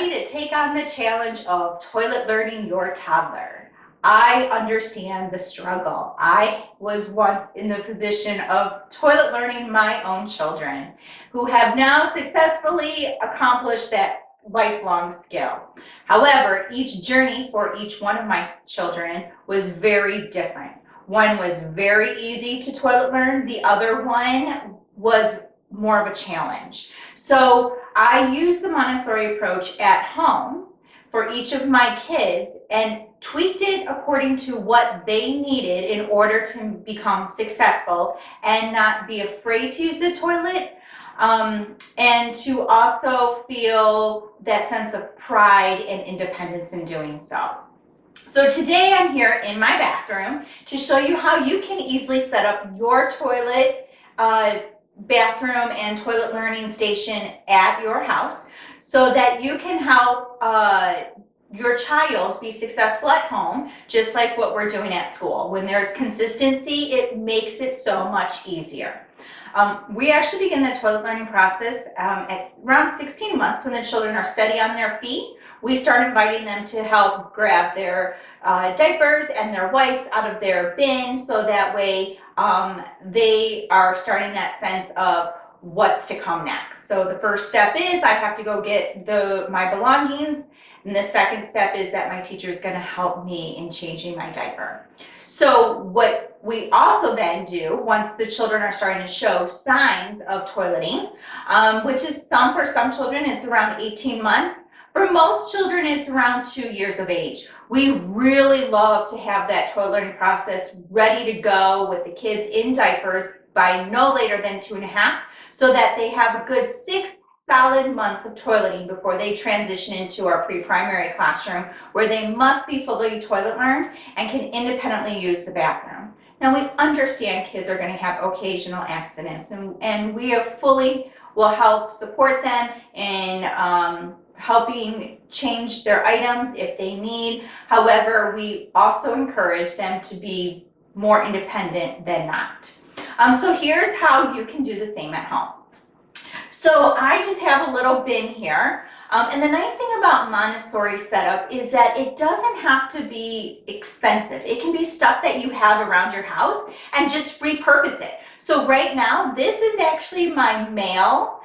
ready to take on the challenge of toilet learning your toddler? I understand the struggle. I was once in the position of toilet learning my own children, who have now successfully accomplished that lifelong skill. However, each journey for each one of my children was very different. One was very easy to toilet learn. The other one was more of a challenge. So I use the Montessori approach at home for each of my kids and tweaked it according to what they needed in order to become successful and not be afraid to use the toilet, and to also feel that sense of pride and independence in doing so. So today I'm here in my bathroom to show you how you can easily set up your toilet, bathroom and toilet learning station at your house so that you can help your child be successful at home, just like what we're doing at school. When there's consistency, it makes it so much easier. We actually begin the toilet learning process at around 16 months when the children are steady on their feet. We start inviting them to help grab their diapers and their wipes out of their bin, so that way they are starting that sense of what's to come next. So the first step is I have to go get my belongings, and the second step is that my teacher is going to help me in changing my diaper. So what we also then do, once the children are starting to show signs of toileting, which is for some children it's around 18 months, for most children, it's around 2 years of age. We really love to have that toilet learning process ready to go with the kids in diapers by no later than 2.5, so that they have a good 6 solid months of toileting before they transition into our pre-primary classroom, where they must be fully toilet learned and can independently use the bathroom. Now, we understand kids are going to have occasional accidents, and we will help support them in helping change their items if they need. However, we also encourage them to be more independent than not. So here's how you can do the same at home. So I just have a little bin here. And the nice thing about Montessori setup is that it doesn't have to be expensive. It can be stuff that you have around your house and just repurpose it. So right now, this is actually my mail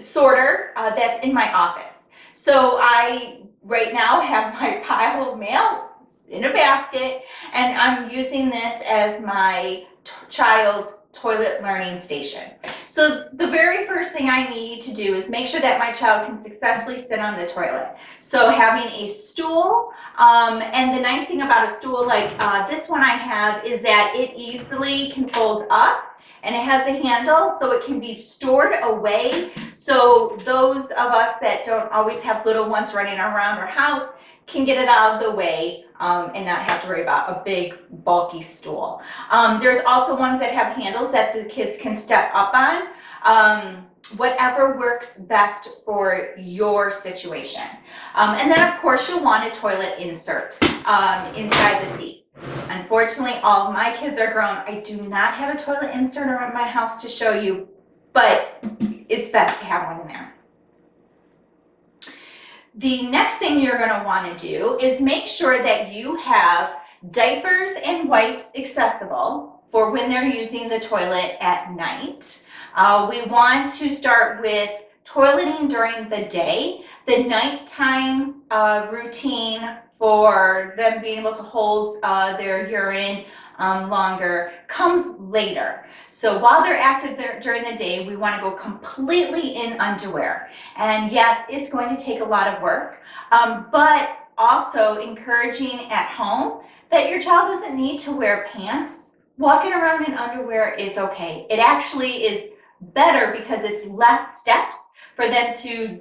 sorter that's in my office. So I right now have my pile of mail in a basket, and I'm using this as my child's toilet learning station. So the very first thing I need to do is make sure that my child can successfully sit on the toilet. So having a stool, and the nice thing about a stool like this one I have is that it easily can fold up, and it has a handle so it can be stored away. So those of us that don't always have little ones running around our house can get it out of the way and not have to worry about a big bulky stool. There's also ones that have handles that the kids can step up on. Whatever works best for your situation. And then of course you'll want a toilet insert inside the seat. Unfortunately, all of my kids are grown. I do not have a toilet insert around my house to show you, but it's best to have one in there. The next thing you're going to want to do is make sure that you have diapers and wipes accessible for when they're using the toilet at night. We want to start with toileting during the day. The nighttime routine for them being able to hold their urine longer comes later. So while they're active during the day, we want to go completely in underwear. And yes, it's going to take a lot of work, but also encouraging at home that your child doesn't need to wear pants. Walking around in underwear is okay. It actually is better because it's less steps for them to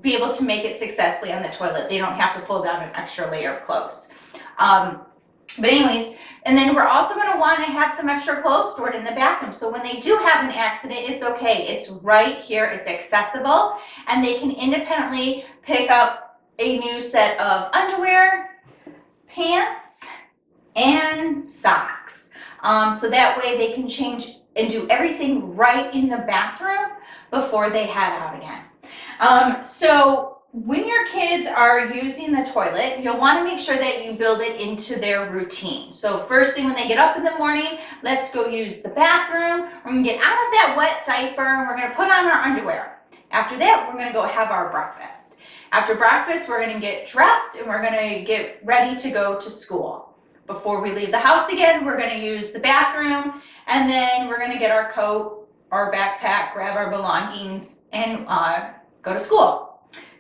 be able to make it successfully on the toilet. They don't have to pull down an extra layer of clothes. But anyways, and then we're also going to want to have some extra clothes stored in the bathroom. So when they do have an accident, it's okay. It's right here. It's accessible. And they can independently pick up a new set of underwear, pants, and socks. So that way they can change and do everything right in the bathroom before they head out again. So when your kids are using the toilet, you'll want to make sure that you build it into their routine. So first thing when they get up in the morning, let's go use the bathroom. We're going to get out of that wet diaper and we're going to put on our underwear. After that, we're going to go have our breakfast. After breakfast, we're going to get dressed and we're going to get ready to go to school. Before we leave the house again, we're going to use the bathroom, and then we're going to get our coat, our backpack, grab our belongings, and go to school.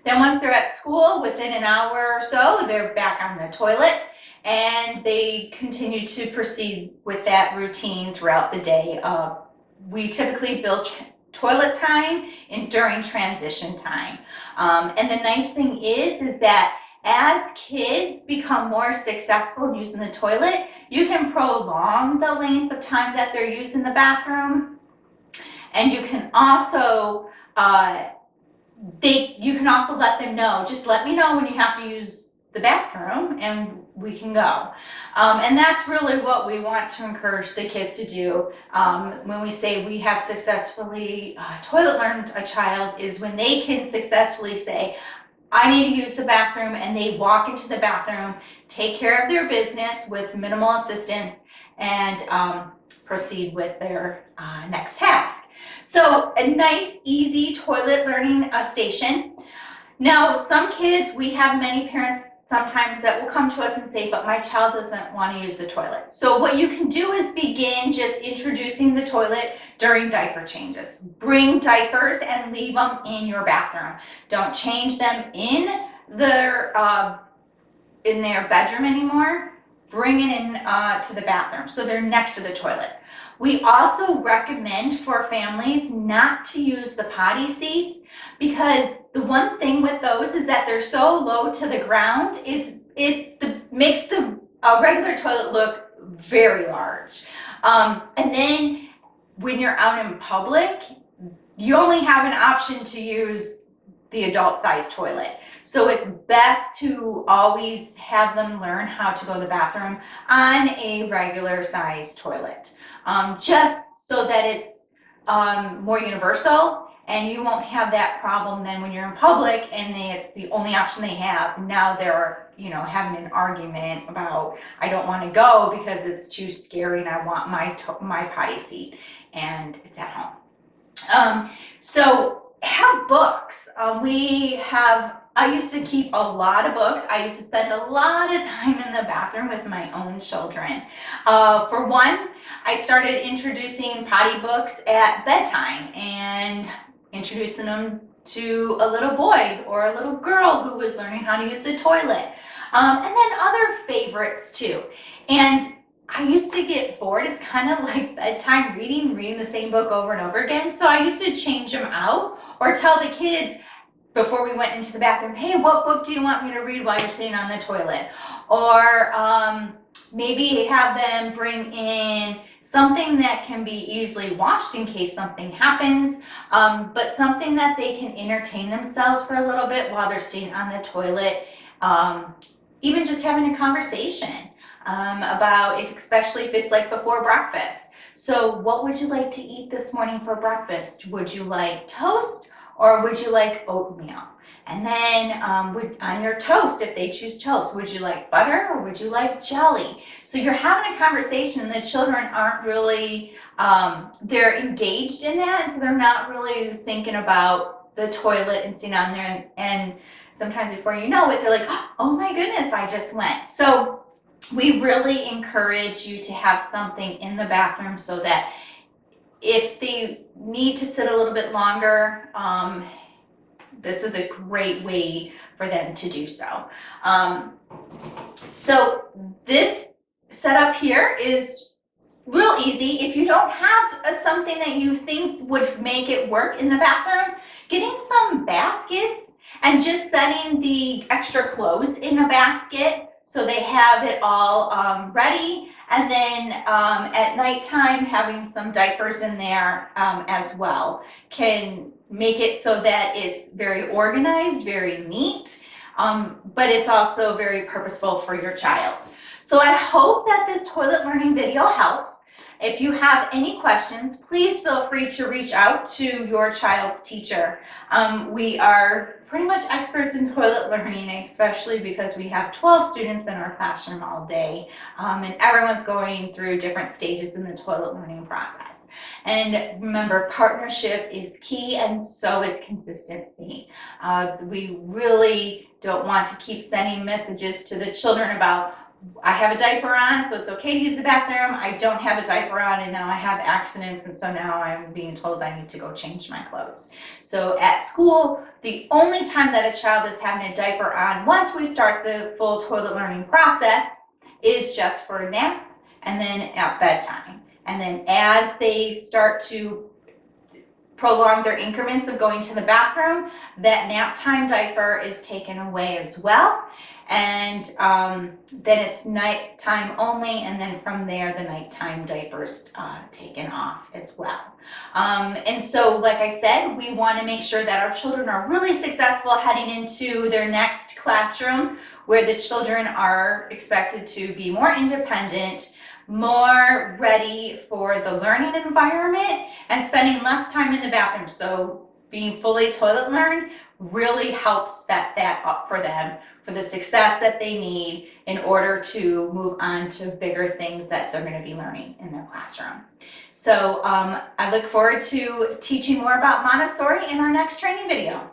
Then once they're at school, within an hour or so, they're back on the toilet, and they continue to proceed with that routine throughout the day. We typically build toilet time during transition time. And the nice thing is that as kids become more successful in using the toilet, you can prolong the length of time that they're using the bathroom, and you can also you can also let them know, just let me know when you have to use the bathroom and we can go. And that's really what we want to encourage the kids to do. When we say we have successfully toilet learned a child, is when they can successfully say, I need to use the bathroom, and they walk into the bathroom, take care of their business with minimal assistance, and proceed with their next task. So a nice, easy toilet learning station. Now, some kids, we have many parents sometimes that will come to us and say, but my child doesn't want to use the toilet. So what you can do is begin just introducing the toilet during diaper changes. Bring diapers and leave them in your bathroom. Don't change them in their bedroom anymore. Bring it in to the bathroom so they're next to the toilet. We also recommend for families not to use the potty seats, because the one thing with those is that they're so low to the ground, it makes the regular toilet look very large. And then when you're out in public, you only have an option to use the adult size toilet. So it's best to always have them learn how to go to the bathroom on a regular size toilet. Just so that it's more universal, and you won't have that problem then when you're in public and it's the only option they have. Now they're having an argument about, I don't want to go because it's too scary and I want my potty seat and it's at home. So have books. I used to keep a lot of books. I used to spend a lot of time in the bathroom with my own children. For one, I started introducing potty books at bedtime and introducing them to a little boy or a little girl who was learning how to use the toilet. And then other favorites too. And I used to get bored. It's kind of like bedtime reading the same book over and over again. So I used to change them out, or tell the kids before we went into the bathroom, hey, what book do you want me to read while you're sitting on the toilet? Or maybe have them bring in something that can be easily watched in case something happens, but something that they can entertain themselves for a little bit while they're sitting on the toilet. Even just having a conversation about, especially if it's like before breakfast. So what would you like to eat this morning for breakfast? Would you like toast or would you like oatmeal? And then on your toast, if they choose toast, would you like butter or would you like jelly? So you're having a conversation and the children aren't really, they're engaged in that, and so they're not really thinking about the toilet and sitting on there, and sometimes before you know it, they're like, oh my goodness, I just went. So we really encourage you to have something in the bathroom so that if they need to sit a little bit longer, this is a great way for them to do so. So this setup here is real easy. If you don't have something that you think would make it work in the bathroom, getting some baskets and just setting the extra clothes in a basket so they have it all ready. And then at nighttime, having some diapers in there as well can make it so that it's very organized, very neat, but it's also very purposeful for your child. So I hope that this toilet learning video helps. If you have any questions, please feel free to reach out to your child's teacher. We are pretty much experts in toilet learning, especially because we have 12 students in our classroom all day, and everyone's going through different stages in the toilet learning process. And remember, partnership is key, and so is consistency. We really don't want to keep sending messages to the children about, I have a diaper on, so it's okay to use the bathroom. I don't have a diaper on, and now I have accidents, and so now I'm being told I need to go change my clothes. So at school, the only time that a child is having a diaper on once we start the full toilet learning process is just for a nap and then at bedtime. And then as they start to prolong their increments of going to the bathroom, that nap time diaper is taken away as well. And then it's nighttime only, and then from there the nighttime diapers taken off as well. And so, like I said, we want to make sure that our children are really successful heading into their next classroom, where the children are expected to be more independent, more ready for the learning environment, and spending less time in the bathroom. So being fully toilet learned really helps set that up for them, for the success that they need in order to move on to bigger things that they're going to be learning in their classroom. So I look forward to teaching more about Montessori in our next training video.